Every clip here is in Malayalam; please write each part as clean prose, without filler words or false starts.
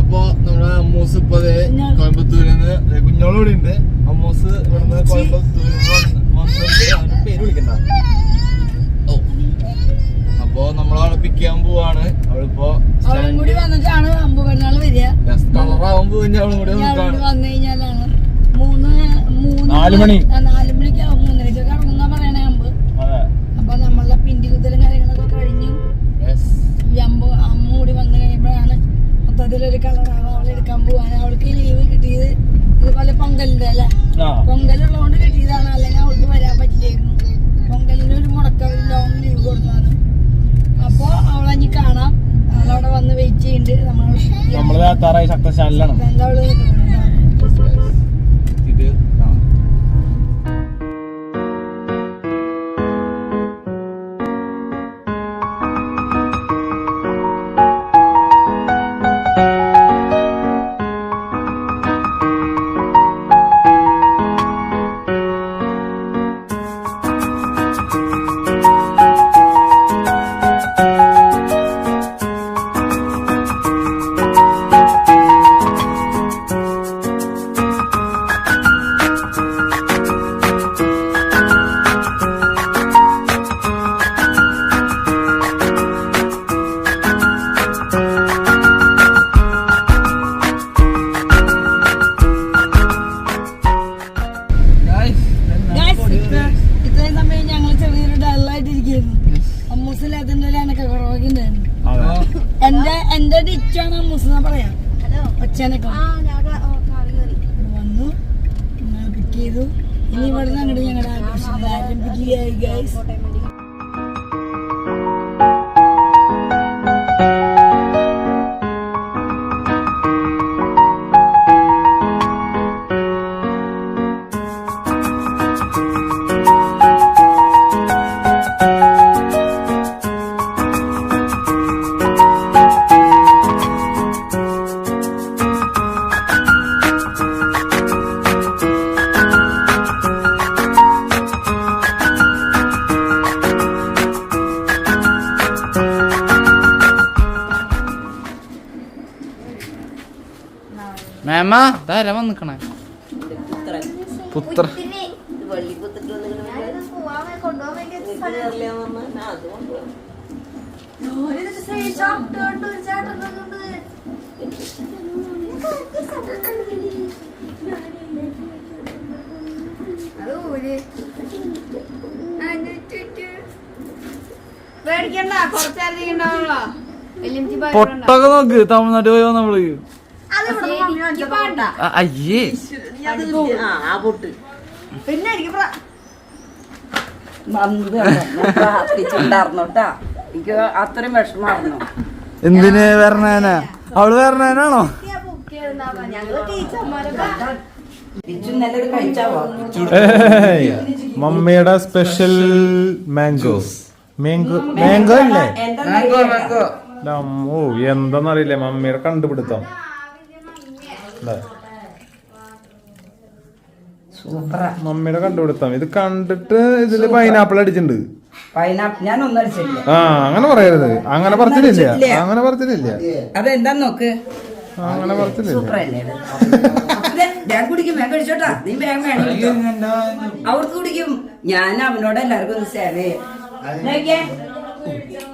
അപ്പൊ നമ്മുടെ അമ്മൂസ് ഇപ്പൊ കോയമ്പത്തൂരിൽ നിന്ന് കുഞ്ഞോളൂടെ ഉണ്ട്. അമ്മൂസ് ഇവിടുന്ന് കോയമ്പത്തൂരിൽ വന്നിട്ട് അവന് പേര് വിളിക്കണ്ട. അപ്പൊ നമ്മളവിടെ പിക്ക് ചെയ്യാൻ പോവാണ്. അവളിപ്പോ കളറാവാൻ പോയി അവളും കൂടി വന്നു കഴിഞ്ഞാലാണ് 4 മണിക്ക് 3:30 കറങ്ങുന്ന പറയണേ അമ്പ്. അപ്പൊ നമ്മളെ പിണ്ടി കുത്തലും കാര്യങ്ങളൊക്കെ കഴിഞ്ഞു. അമ്മ കൂടി വന്നു കഴിയുമ്പോഴാണ് മൊത്തത്തിലൊരു കളറാവാൻ അവളെടുക്കാൻ പോവാണ്. അവൾക്ക് ലീവ് കിട്ടിയത് ഇതുപോലെ പൊങ്കലിന്റെ അല്ലെ, പൊങ്കലുള്ളതുകൊണ്ട് കിട്ടിയതാണ്. അല്ലെങ്കിൽ അവൾക്ക് വരാൻ പറ്റില്ലായിരുന്നു. പൊങ്കലിന് ഒരു മുടക്കം ലോങ് ലീവ് കൊടുത്തതാണ്. അപ്പൊ അവളഞ്ഞി കാണാം. അവളവിടെ വന്ന് വെയിറ്റ് ചെയ്യുന്നുണ്ട്. നമ്മള് എന്റെ ഡിച്ചാണ് മുസ്ലിം പറയാം. ഒച്ചനൊക്കെ വന്നു പിക്ക് ചെയ്തു. ഇനി ഇവിടെ നിന്ന് അങ്ങോട്ട് ഞങ്ങളുടെ ആഘോഷം ആരംഭിക്കുകയായി ഗൈസ്. മേമ ഇതാരാ വന്നിക്കണേ? പുത്ര പൊട്ടൊക്കെ നോക്ക്. തമിഴ്നാട്ടിൽ പോയോ നമ്മള്? അയ്യേ പിന്നെ എനിക്ക് പ്രാർത്ഥിച്ചിട്ടുണ്ടായിരുന്നോട്ടാ. എനിക്ക് അത്രയും വിഷമായിരുന്നു. എന്തിന് വരണേനാ? അവള് വരണേനാണോ? മമ്മിയുടെ സ്പെഷ്യൽ മാംഗോസ്. മാംഗോ അല്ലേ? ഓ എന്താന്നറിയില്ലേ മമ്മിയുടെ കണ്ടുപിടുത്തം. മമ്മിയുടെ കണ്ടുപിടുത്തം. ഇത് കണ്ടിട്ട് ഇതില് പൈനാപ്പിൾ അടിച്ചിട്ടുണ്ട്. ഞാൻ ഒന്നും അടിച്ചില്ല. അങ്ങനെ പറയരുത്. അങ്ങനെ പറഞ്ഞിട്ടില്ല. അങ്ങനെ പറഞ്ഞിട്ടില്ല. അതെന്താ നോക്ക്. അങ്ങനെ പറഞ്ഞിട്ടില്ല. ഞാൻ കുടിക്കും. വേഗം കഴിച്ചോട്ടാ. നീ വേഗം വേണം. അവർക്ക് കുടിക്കും. ഞാൻ അവനോട് എല്ലാവർക്കും ഒന്ന് സേവ് ചെയ്യാം.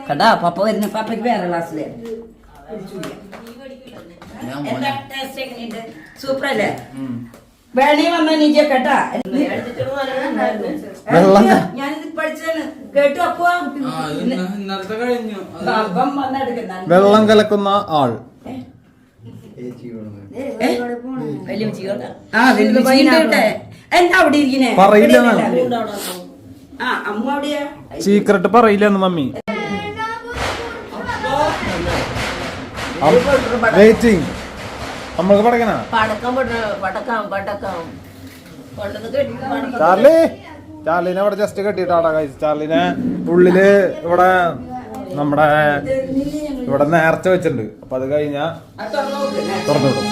കടാ പപ്പ വരുന്ന പപ്പയ്ക്ക് വേറെ ക്ലാസ്സില്. സൂപ്പർ അല്ലേ? വേണേ വന്നാ നീ കേട്ടാ. ഞാനിത് പഠിച്ചാണ് കേട്ടു. അപ്പൊ വെള്ളം കലക്കുന്ന ആൾ എന്താ അവിടെ ഇരിക്കണേ? പറയില്ല. അമ്മ അവിടെയാ. സീക്രട്ട് പറയില്ലെന്ന് മമ്മി. വെയിറ്റിംഗ്. നമ്മൾക്ക് പടക്കണ ചാർലിനെ ഇവിടെ ജസ്റ്റ് കെട്ടിട്ടാടാ കഴിച്ചു. ചാർലിനെ ഉള്ളില് ഇവിടെ നമ്മുടെ ഇവിടെ നേർച്ച വെച്ചിട്ടുണ്ട്. അപ്പൊ അത് കഴിഞ്ഞാ തുറന്നു വിടും.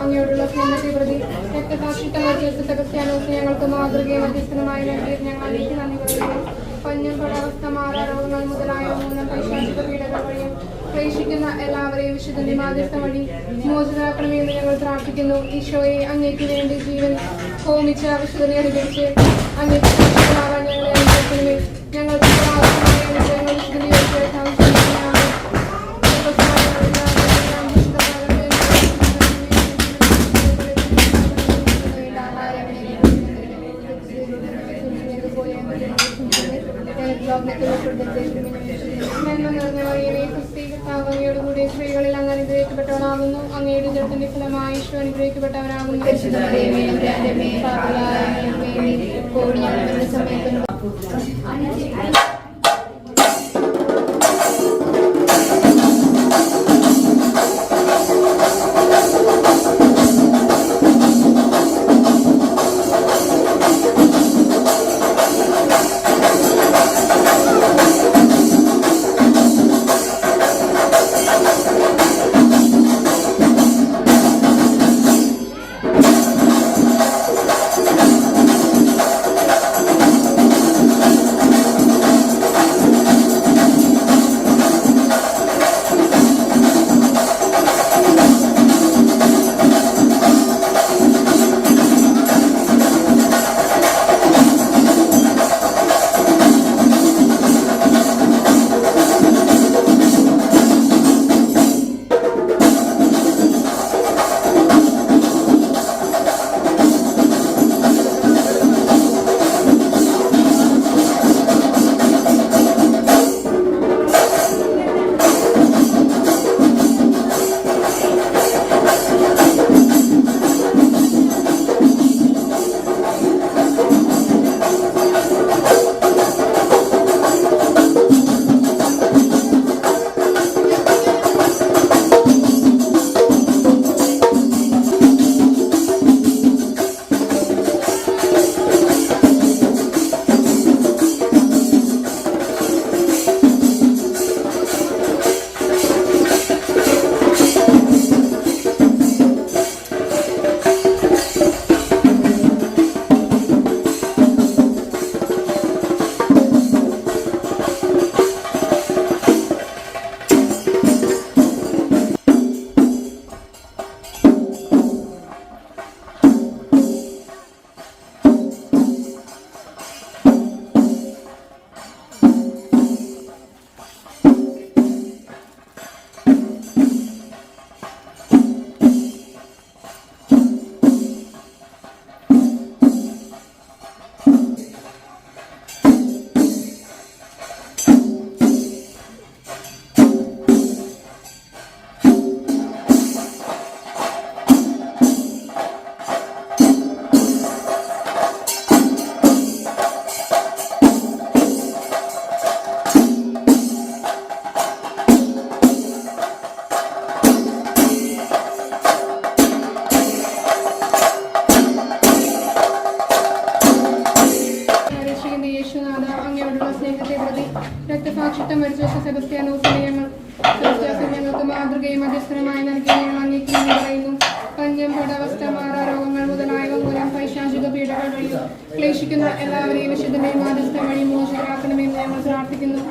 അങ്ങയോടുള്ള സ്നേഹത്തെ പ്രതി രക്തസാക്ഷിത്വം ഞങ്ങൾക്ക് മാതൃകയും മധ്യസ്ഥനുമായി നൽകിയത് ഞങ്ങൾ നന്ദി പറയുന്നു. പഞ്ഞം തൊടവസ്ഥ മാറാരോഗങ്ങൾ മുതലായ മൂലം പൈശാചിക പീഡകൾ വഴിയും പ്രേക്ഷിക്കുന്ന എല്ലാവരെയും വിശുദ്ധന്റെ മാധ്യസ്ഥം വഴി മോചിതരാക്കണമെന്ന് ഞങ്ങൾ പ്രാർത്ഥിക്കുന്നു. ഈശോയെ അങ്ങേക്ക് വേണ്ടി ജീവൻ ഹോമിച്ച വിശുദ്ധനെ അനുഭവിച്ച് അങ്ങേക്ക് സാക്ഷികളാവാൻ ഞങ്ങളെ അനുഭവിക്കണമേ. ഞങ്ങൾക്ക് ഞങ്ങൾ വിശുദ്ധനെ അങ്ങയോടുകൂടി സ്ത്രീകളിൽ അങ്ങ് അനുഗ്രഹിക്കപ്പെട്ടവനാകുന്നു. അങ്ങയുടെ ജലത്തിന്റെ ഫലമായി ഈശോ അനുഗ്രഹിക്കപ്പെട്ടവനാകുന്നു. രക്തസാക്ഷിത്വം വരിച്ച സെബസ്ത്യാനോസിനെ ഞങ്ങൾക്ക് മാതൃകയും മധ്യസ്ഥനുമായി നൽകി ഞങ്ങൾ അങ്ങേക്ക് നന്ദി പറയുന്നു. പഞ്ഞം തൊടവസ്ഥ മാറാരോഗങ്ങൾ മുതലായവ മൂലം പൈശാചിക പീഡകൾ വഴി ക്ലേശിക്കുന്ന എല്ലാവരെയും വിശുദ്ധന്റെ മാധ്യസ്ഥം വഴി മോചിതരാക്കണമെന്ന് ഞങ്ങൾ പ്രാർത്ഥിക്കുന്നു.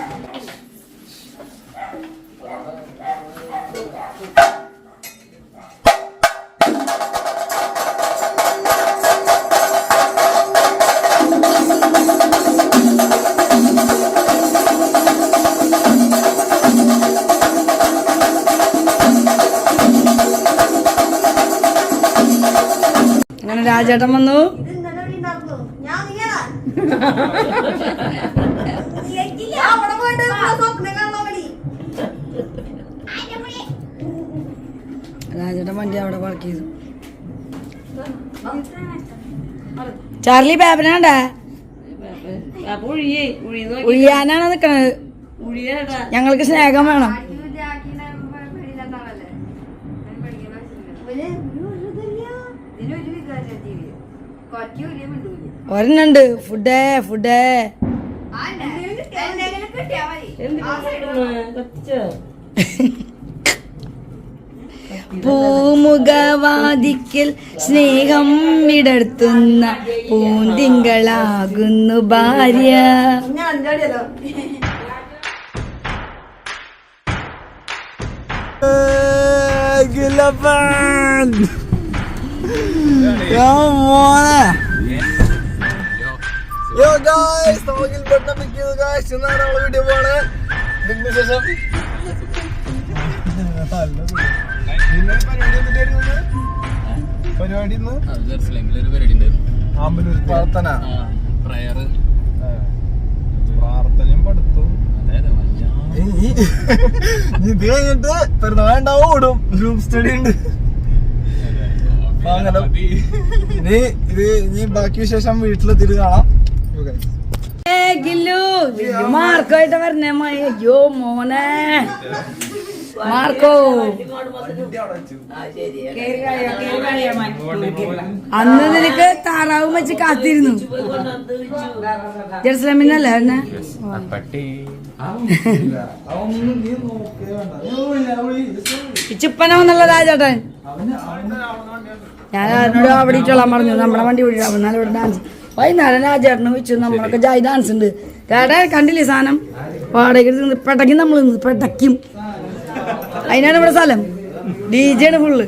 രാജേട്ടൻ വന്നു. രാജേട്ടൻ വണ്ടി അവിടെ പാർക്ക് ചെയ്തു. ചാർലി ബാബനാണ്ടാ ഉഴിയാനാണ് നിക്കണത്. ഞങ്ങൾക്ക് സ്നേഹം വേണം. ഒരെണ്ണുണ്ട് ഫുഡേ ഫുഡേ പൂമുഖവാദിക്കൽ സ്നേഹം വിടർത്തുന്ന പൂന്തിങ്കളാകുന്നു ഭാര്യ. Yo guys, നമ്മൾ ഗിൽബർട്ടിനെ പിക്ക് ചെയ്തു guys. ഇന്നാണ് നമ്മള് വീഡിയോ പോണേ. ബിഗ് വിശേഷം. പരിപാടി പ്രാർത്ഥന പ്രാർത്ഥനയും പഠിത്തവും ഇത് കഴിഞ്ഞിട്ട് പെരുന്നാളുണ്ടാവും ഓടും. ഗ്രൂപ്പ് സ്റ്റഡി ഉണ്ട്. അങ്ങനെ ഇനി ബാക്കി വിശേഷം വീട്ടിലെത്തിയിട്ട് കാണാം. മാർക്കോയിട്ട് പറഞ്ഞേ അയ്യോ മോനെ മാർക്കോ അന്ന് നിനക്ക് താറാവും വെച്ച് കാത്തിരുന്നു. ജെറുസലേമിനല്ലേ എന്നെ ചിപ്പന വന്നുള്ള രാജേട്ടൻ. ഞാൻ ആരോട് അവിടെ ഇട്ടോളാൻ പറഞ്ഞു. നമ്മുടെ വണ്ടി വിളിച്ചാൽ എന്നാലും ഇവിടെ ഡാൻസ് വൈകുന്നേരം രാജേട്ടന് വെച്ചു. നമ്മളൊക്കെ ജായി ഡാൻസ് ഉണ്ട്. ചേട്ടാ കണ്ടില്ലേ സാധനം വാടക പെട്ടക്കും. നമ്മൾ പെട്ടക്കും. അതിനാണ് ഇവിടെ സ്ഥലം. DJ ആണ് ഫുള്ള്.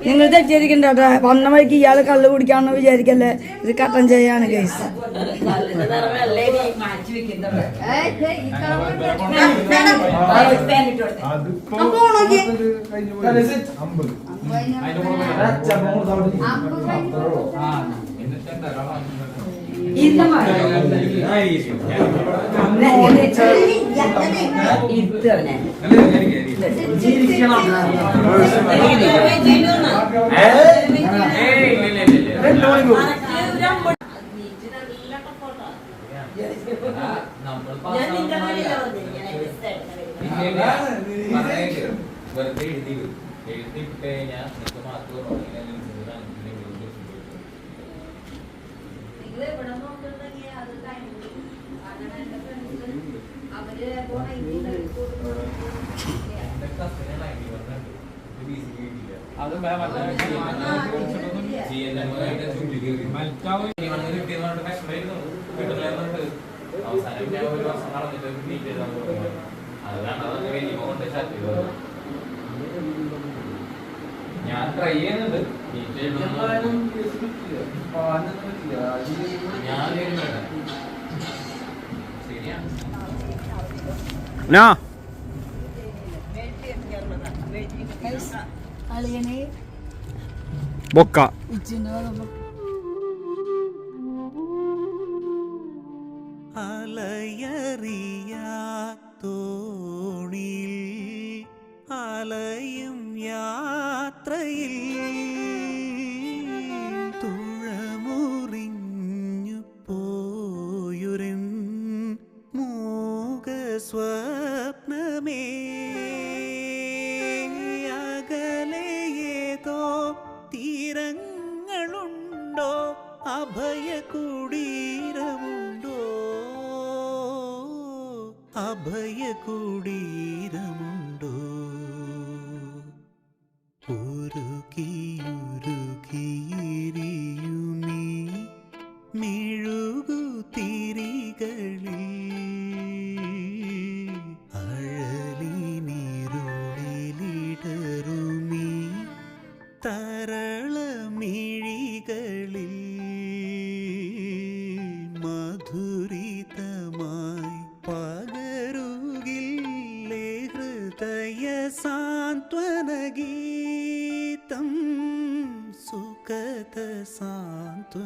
നിങ്ങൾ തെറ്റിയിരിക്കണ്ട കേട്ടോ. വന്ന വഴിക്ക് ഇയാള് കള്ള് കുടിക്കാണെന്ന് വിചാരിക്കല്ലേ. ഇത് കട്ടൻ ചെയ്യാണ് കേസ്. ഞാൻ ട്രൈ ചെയ്യുന്നുണ്ട്. ബൊക്ക അലയറിയാത്തോണിൽ അലയും യാത്രയിൽ തുഴമുറിഞ്ഞു പോയുരൻ മൂക സ്വപ്നമേ അകലെയേതോ തീരങ്ങളുണ്ടോ അഭയകുടീരമുണ്ടോ അഭയകുടീരമുണ്ടോ ഉരുകിയുരുകിയിരിയുമീ മെഴുകുതിരികളിൽ അഴലിനിരുളിലിടറുമീ തരളമിഴികളിൽ മധുരിതമായി പകരുകില്ലേ ഹൃദയ സാന്ത്വനഗീതം സുഖദ സാന്ത്വനഗീതം